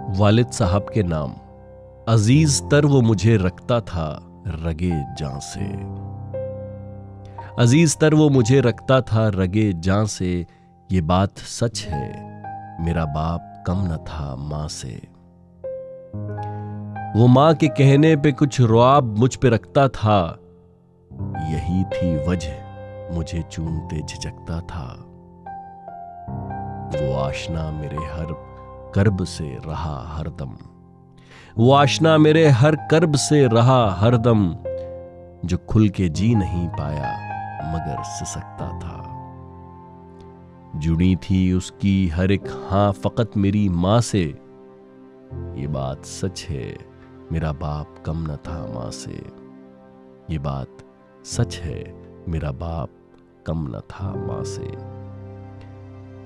वालिद साहब के नाम। अजीज तर वो मुझे रखता था रगे जां से। अजीज तर वो मुझे रखता था रगे जां से। ये बात सच है, मेरा बाप कम न था मां से। वो मां के कहने पे कुछ रुआब मुझ पे रखता था। यही थी वजह मुझे चूमते झिझकता था। वो आशना मेरे हर कर्ब से रहा हरदम। वो आशना मेरे हर कर्ब से रहा हरदम। जो खुल के जी नहीं पाया मगर सिसकता था। जुड़ी थी उसकी हर एक हां फकत मेरी मां से। ये बात सच है, मेरा बाप कम न था मां से। ये बात सच है, मेरा बाप कम न था मां से।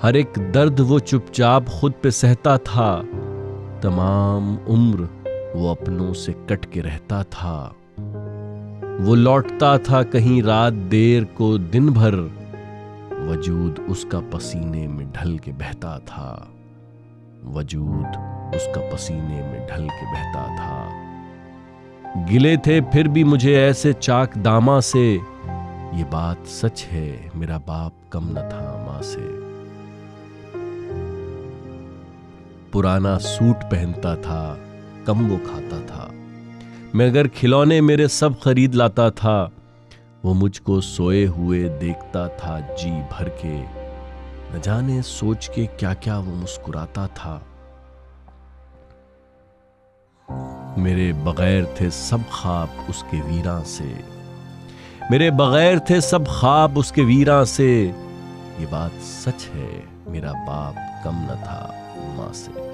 हर एक दर्द वो चुपचाप खुद पे सहता था। तमाम उम्र वो अपनों से कट के रहता था। वो लौटता था कहीं रात देर को दिन भर। वजूद उसका पसीने में ढल के बहता था। वजूद उसका पसीने में ढल के बहता था। गिले थे फिर भी मुझे ऐसे चाक दामा से। ये बात सच है, मेरा बाप कम न था मां से। पुराना सूट पहनता था, कम वो खाता था। मगर खिलौने मेरे सब खरीद लाता था। वो मुझको सोए हुए देखता था जी भर के। न जाने सोच के क्या क्या वो मुस्कुराता था। मेरे बगैर थे सब ख्वाब उसके वीरां से। मेरे बगैर थे सब ख्वाब उसके वीरां से। ये बात सच है, मेरा बाप कम न था मां से।